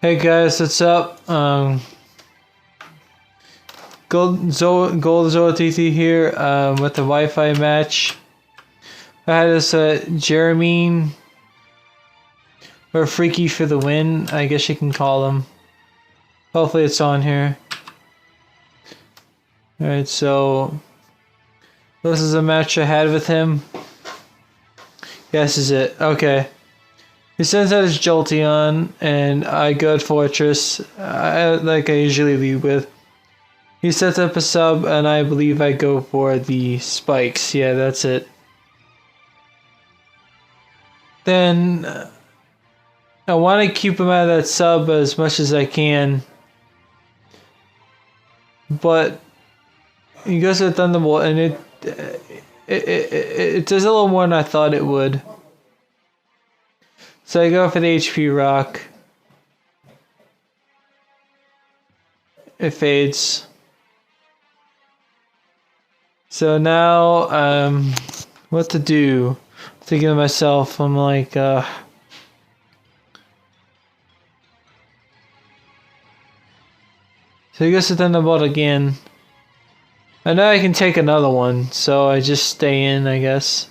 Hey guys, what's up? Gold Zoa TT here with the Wi-Fi match. I had this Jeremy or Freaky for the win, I guess you can call him. Hopefully it's on here. Alright, so this is a match I had with him. Yes, is it. Okay. He sends out his Jolteon, and I go to Fortress, like I usually lead with. He sets up a sub, and I believe I go for the spikes. Yeah, that's it. Then I want to keep him out of that sub as much as I can. But he goes to Thunderbolt, and it does a little more than I thought it would. So I go for the HP rock. It fades. So now, what to do? Thinking to myself, I'm like, So he goes to Thunderbolt again. I know I can take another one, so I just stay in, I guess.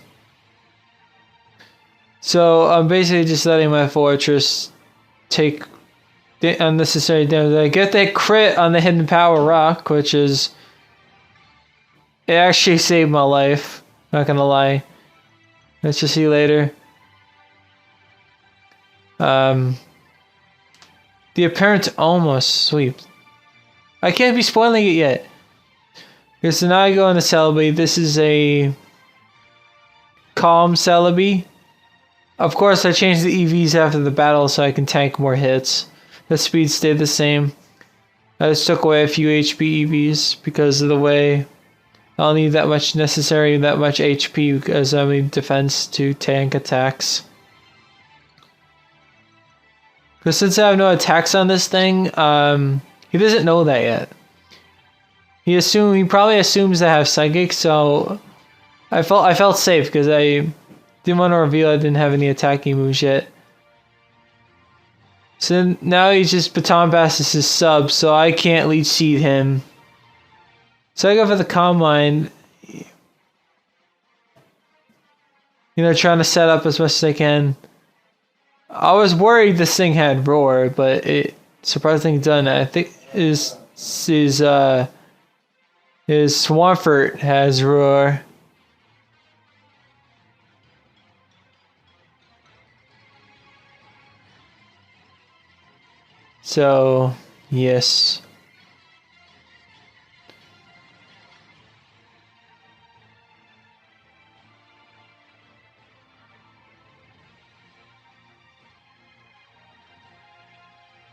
So I'm basically just letting my Fortress take the unnecessary damage. I get that crit on the Hidden Power Rock, which is... It actually saved my life, not gonna lie. Let's just see later. The apparent almost sweep. I can't be spoiling it yet. Okay, so now I go into Celebi. This is a calm Celebi. Of course, I changed the EVs after the battle so I can tank more hits. The speed stayed the same. I just took away a few HP EVs because of the way I don't need that much HP because I need defense to tank attacks. Because since I have no attacks on this thing, he doesn't know that yet. He probably assumes I have Psychic, so I felt safe because I didn't want to reveal I didn't have any attacking moves yet. So now he just baton passes his sub, so I can't leech seed him. So I go for the Calm Mind. You know, trying to set up as much as I can. I was worried this thing had Roar, but it surprisingly done. I think his Swampert has Roar. So, yes.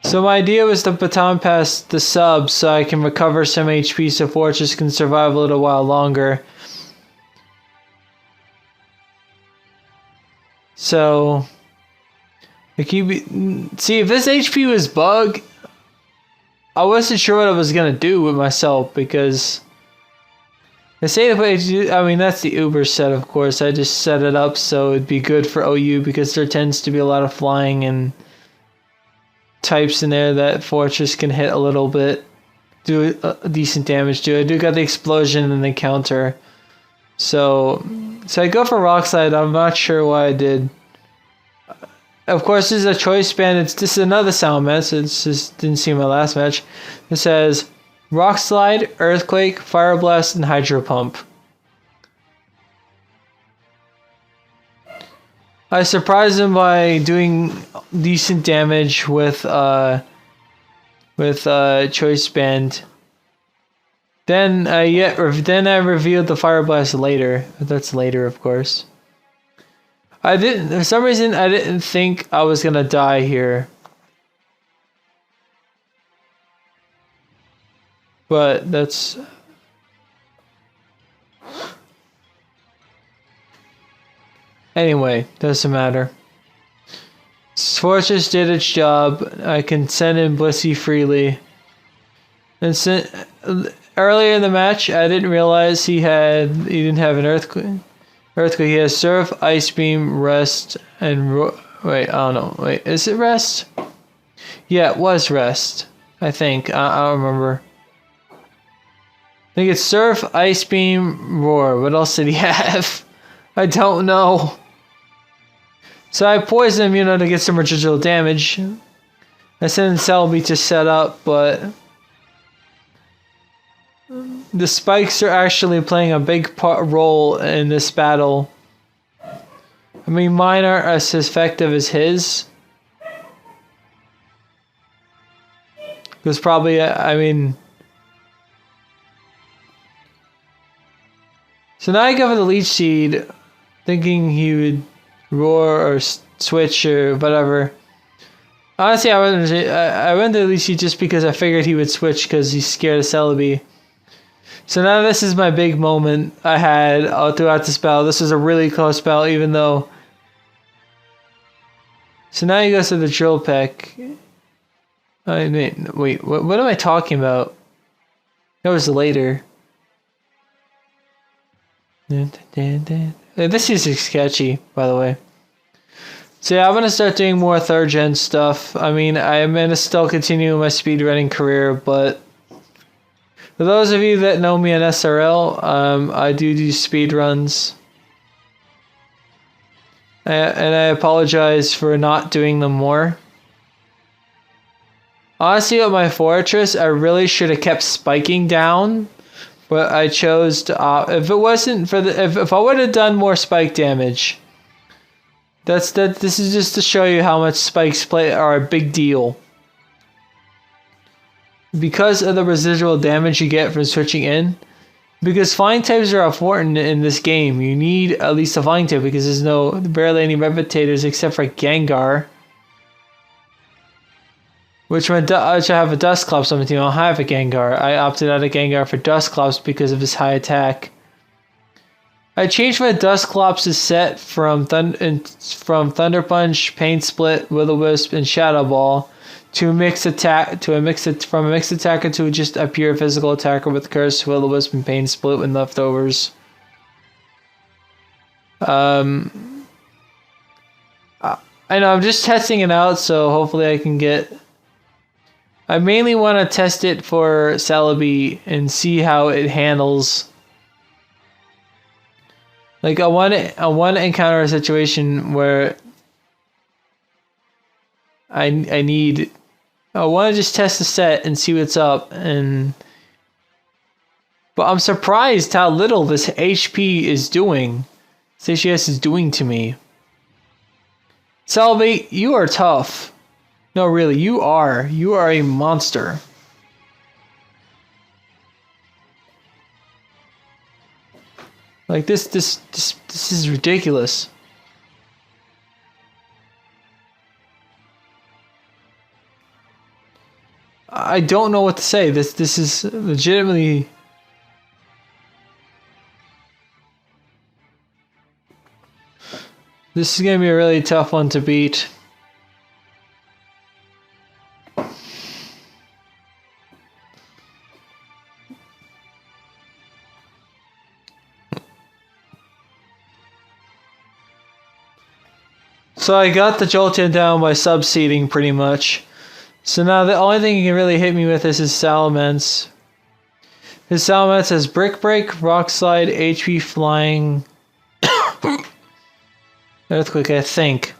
So my idea was to baton pass the sub so I can recover some HP so Fortress can survive a little while longer. So... See, if this HP was bug, I wasn't sure what I was gonna do with myself because I mean that's the Uber set, of course. I just set it up so it'd be good for OU because there tends to be a lot of flying and types in there that Fortress can hit a little bit, do decent damage to. I do got the explosion and the counter, so I go for Rock Slide. I'm not sure why I did. Of course, this is a choice band. This is another sound match. It just didn't see my last match. It says Rock Slide, Earthquake, Fire Blast, and Hydro Pump. I surprised him by doing decent damage with choice band. Then I revealed the Fire Blast later. That's later, of course. For some reason, I didn't think I was gonna die here. But that's... Anyway, doesn't matter. Fortress did its job. I can send in Blissey freely. And earlier in the match, I didn't realize he didn't have an Earthquake. He has Surf, Ice Beam, Rest, and wait, I don't know. Wait, is it Rest? Yeah, it was rest. I think. I don't remember. I think it's Surf, Ice Beam, Roar. What else did he have? I don't know. So I poisoned him, to get some residual damage. I sent Celebi to set up, but the spikes are actually playing a big role in this battle. I mean, mine aren't as effective as his. Because probably, I mean... So now I go for the Leech Seed, thinking he would roar or switch or whatever. Honestly, I went to the Leech Seed just because I figured he would switch because he's scared of Celebi. So now this is my big moment I had throughout the spell. This was a really close spell, even though... So now he goes to the Drill Peck. I mean, wait, what am I talking about? That was later. This is sketchy, by the way. So yeah, I'm going to start doing more 3rd gen stuff. I mean, I'm going to still continue my speedrunning career, but... For those of you that know me on SRL, I do speedruns. And I apologize for not doing them more. Honestly, with my Fortress, I really should have kept spiking down. But I chose to if it wasn't for if I would have done more spike damage. This is just to show you how much spikes are a big deal. Because of the residual damage you get from switching in. Because flying types are important in this game. You need at least a flying type because there's barely any reputators except for Gengar. Which I have a Dusclops on my team. I don't have a Gengar. I opted out of Gengar for Dusclops because of his high attack. I changed my Dusclops' set from Thunder Punch, Pain Split, Will-O-Wisp, and Shadow Ball to a mixed attacker to just a pure physical attacker with Curse, Will-O-Wisp, and Pain Split with leftovers. I know I'm just testing it out, so hopefully I can get. I mainly want to test it for Celebi and see how it handles. Like I want to encounter a situation where I want to just test the set and see what's up, but I'm surprised how little this HP is doing. CCS is doing to me. Celebi, you are tough. No, really, you are a monster. Like this is ridiculous. I don't know what to say. This is legitimately. This is gonna be a really tough one to beat. So I got the Jolteon down by subseeding pretty much. So now the only thing you can really hit me with is his Salamence. His Salamence has Brick Break, Rock Slide, HP Flying, Earthquake, I think.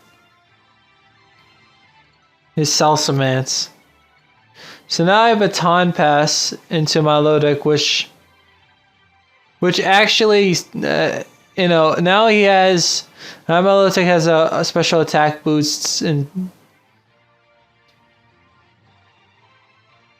His Salsamance. So now I have a Baton Pass into my low deck, which actually, now he has. My low deck has a special attack boosts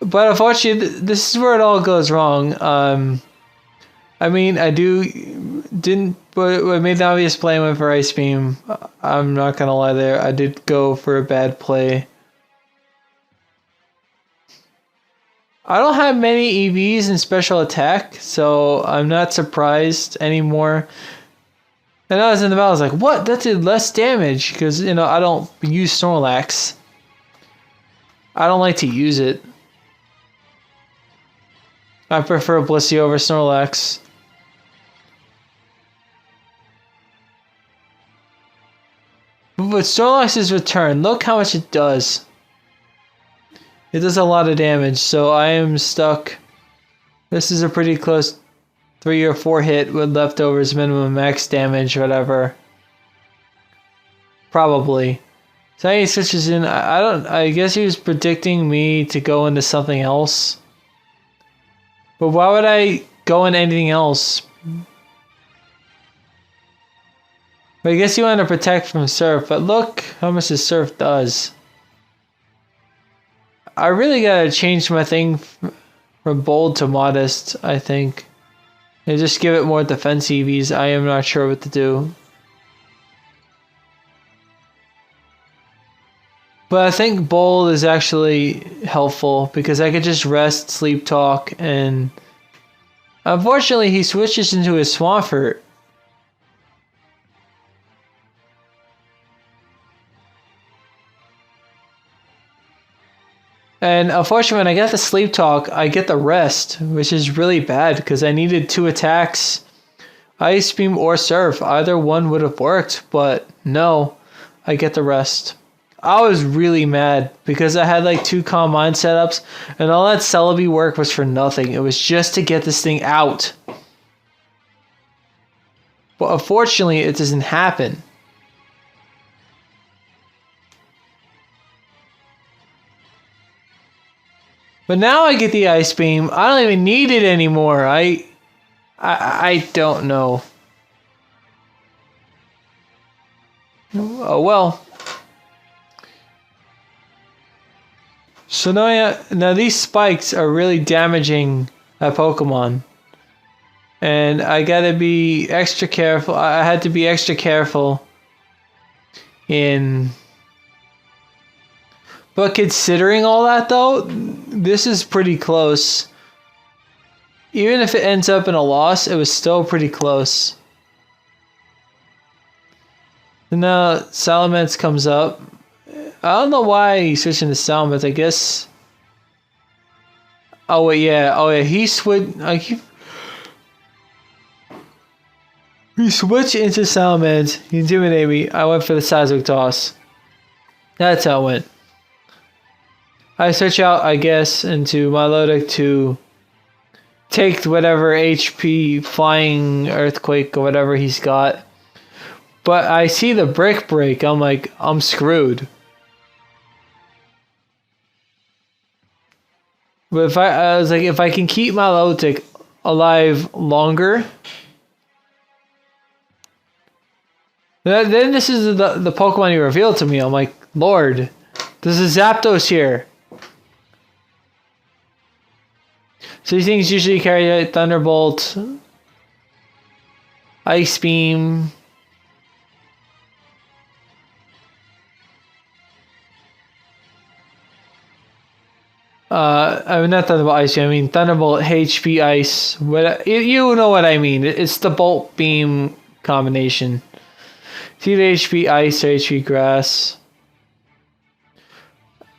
but unfortunately, this is where it all goes wrong. I mean, I made the obvious play went for Ice Beam. I'm not gonna lie there. I did go for a bad play. I don't have many EVs in special attack, so I'm not surprised anymore. And I was in the battle, I was like, what? That did less damage, because, I don't use Snorlax. I don't like to use it. I prefer Blissey over Snorlax. But with Snorlax's return, look how much it does. It does a lot of damage, so I am stuck. This is a pretty close 3 or 4 hit with leftovers, minimum max damage, whatever. Probably. So he switches in. I guess he was predicting me to go into something else. But why would I go into anything else? But I guess you want to protect from Surf, but look how much this Surf does. I really gotta change my thing from bold to modest, I think. And just give it more defense EVs. I am not sure what to do. But I think bold is actually helpful because I could just rest, sleep, talk, and unfortunately he switches into his Swampert. And unfortunately, when I get the sleep talk, I get the rest, which is really bad because I needed 2 attacks, Ice Beam or Surf. Either one would have worked, but no, I get the rest. I was really mad because I had like 2 Calm Mind setups, and all that Celebi work was for nothing. It was just to get this thing out. But unfortunately, it doesn't happen. But now I get the Ice Beam. I don't even need it anymore. I don't know. Oh well. So now these spikes are really damaging a Pokemon. And I gotta be extra careful. I had to be extra careful in... But considering all that though, this is pretty close. Even if it ends up in a loss, it was still pretty close. And now Salamence comes up. I don't know why he's switching to Salamence, I guess. Oh wait, yeah. Oh yeah, he switched. He switched into Salamence. He intimidated me. I went for the Seismic Toss. That's how it went. I switch out, I guess, into Milotic to take whatever HP, Flying Earthquake, or whatever he's got. But I see the Brick Break. I'm like, I'm screwed. But I was like, if I can keep Milotic alive longer, then this is the Pokemon you revealed to me. I'm like, Lord, there's a Zapdos here. So these things usually carry Thunderbolt, Ice Beam. I mean, not Thunderbolt Ice Beam, I mean Thunderbolt HP Ice. You know what I mean. It's the Bolt Beam combination. It's either HP Ice or HP Grass.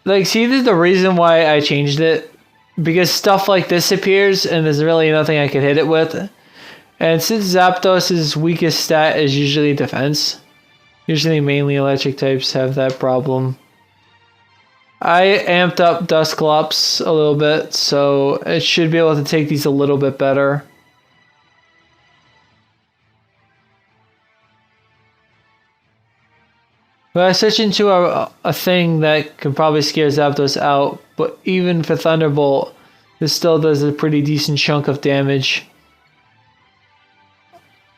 Like, see, this is the reason why I changed it. Because stuff like this appears, and there's really nothing I can hit it with. And since Zapdos' weakest stat is usually defense, usually mainly electric types have that problem. I amped up Dusclops a little bit, so it should be able to take these a little bit better. But I switch into a thing that can probably scare Zapdos out, but even for Thunderbolt, this still does a pretty decent chunk of damage.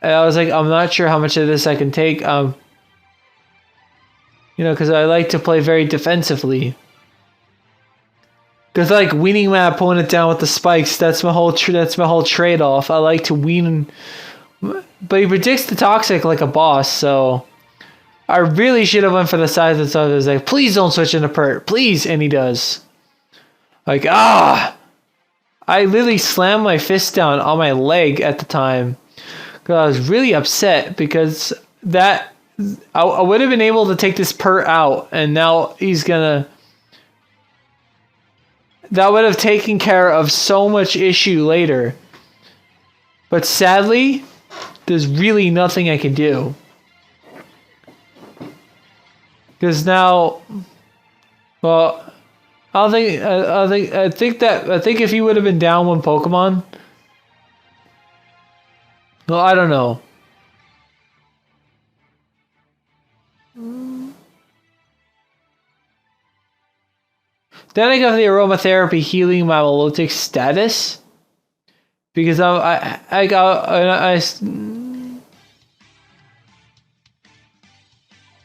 And I was like, I'm not sure how much of this I can take, you know, because I like to play very defensively. Because like weaning my opponent down with the spikes, that's my whole trade-off. I like to wean, but he predicts the Toxic like a boss, so I really should have went for the size of stuff. I was like, please don't switch into Pert, please, and he does. Like, I literally slammed my fist down on my leg at the time because I was really upset because that I would have been able to take this Pert out, and now he's gonna. That would have taken care of so much issue later. But sadly, there's really nothing I can do. Because now, well, I think if he would have been down one Pokemon. Well, I don't know. Then I got the aromatherapy healing my Milotic status. Because I got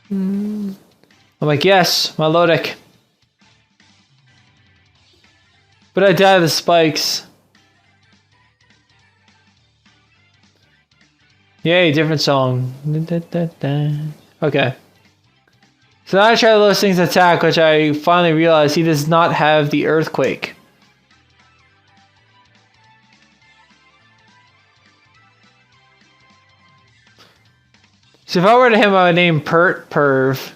I'm like, yes, Milotic. But I died of the spikes. Yay, different song. Okay. So now I try those things attack, which I finally realized he does not have the earthquake. So if I were to him, I would name Pert Perv,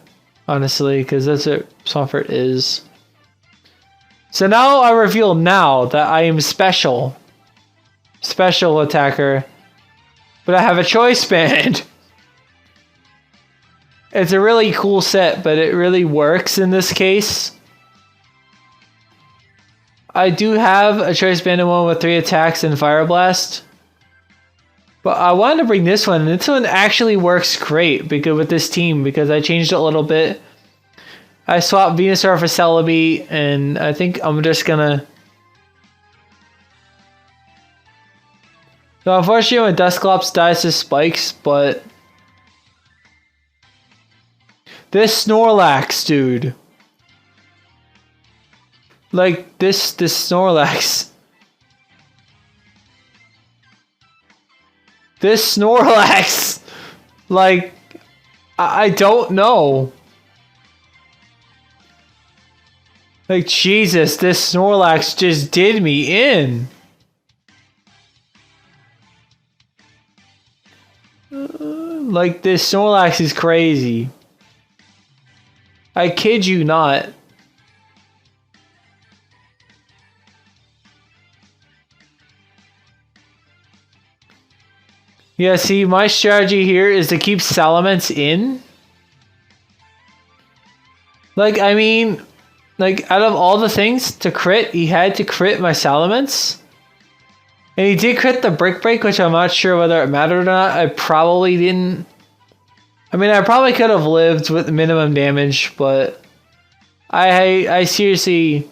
honestly, because that's what Swampert is. So now I reveal now that I am special. Special attacker. But I have a choice band. It's a really cool set, but it really works in this case. I do have a choice band one with 3 attacks and Fire Blast. But I wanted to bring this one, and this one actually works great because with this team, because I changed it a little bit. I swapped Venusaur for Celebi, and I think I'm just gonna... So unfortunately when Dusclops dies to spikes, but... This Snorlax, dude. Like, this Snorlax. This Snorlax! Like, I don't know. Like, Jesus, this Snorlax just did me in. Like, this Snorlax is crazy. I kid you not. Yeah, see, my strategy here is to keep Salamence in. Like, I mean, like, out of all the things to crit, he had to crit my Salamence. And he did crit the Brick Break, which I'm not sure whether it mattered or not. I probably didn't. I mean, I probably could have lived with minimum damage, but I seriously,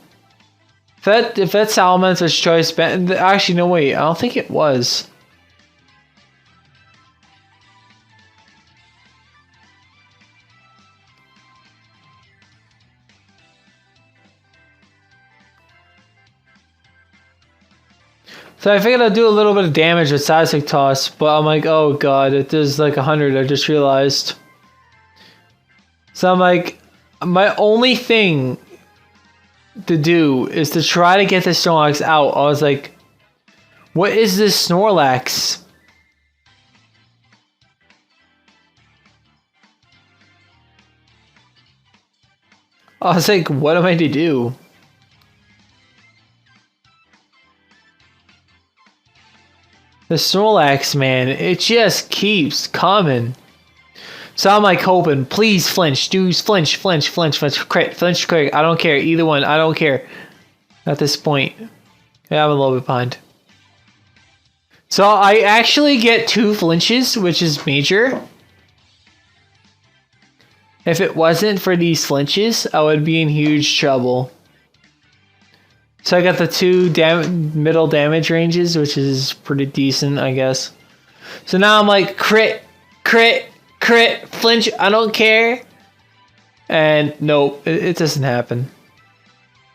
if that Salamence was choice, actually no wait, I don't think it was. So I figured I'd do a little bit of damage with Seismic Toss, but I'm like, oh god, it does like 100, I just realized. So I'm like, my only thing to do is to try to get this Snorlax out. I was like, what is this Snorlax? I was like, what am I to do? The Snorlax, man, it just keeps coming. So I'm like hoping, please flinch, dudes, flinch, crit, flinch, crit. I don't care, either one, I don't care. At this point, yeah, I'm a little bit behind. So I actually get 2 flinches, which is major. If it wasn't for these flinches, I would be in huge trouble. So I got the 2 middle damage ranges, which is pretty decent, I guess. So now I'm like, crit, flinch, I don't care. And nope, it doesn't happen.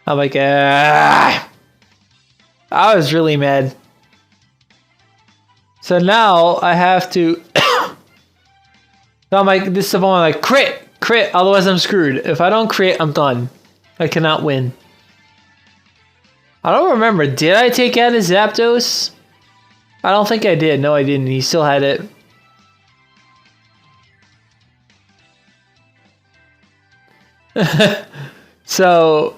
I'm like, ah. I was really mad. So now I have to... So I'm like, this is the one, like, crit, otherwise I'm screwed. If I don't crit, I'm done. I cannot win. I don't remember. Did I take out his Zapdos? I don't think I did. No, I didn't. He still had it. So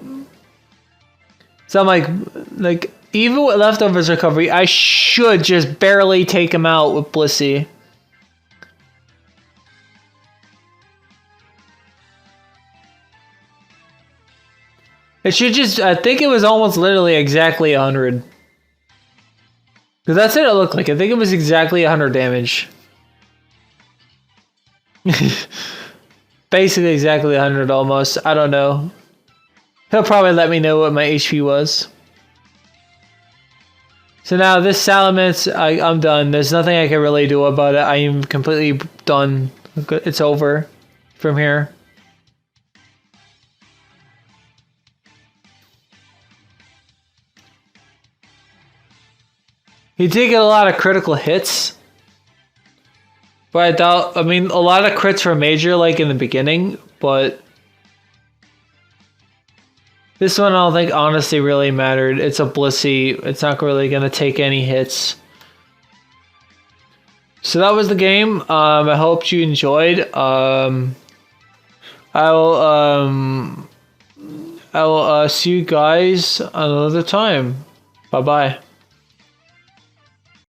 I'm like, even with leftovers recovery, I should just barely take him out with Blissey. It should just, I think it was almost literally exactly 100. Because that's what it looked like. I think it was exactly 100 damage. Basically exactly 100 almost. I don't know. He'll probably let me know what my HP was. So now this Salamence, I'm done. There's nothing I can really do about it. I am completely done. It's over from here. He did get a lot of critical hits. But I doubt, I mean, a lot of crits were major like in the beginning, but this one I don't think honestly really mattered. It's a Blissey. It's not really going to take any hits. So that was the game. I hope you enjoyed. I will see you guys another time. Bye-bye.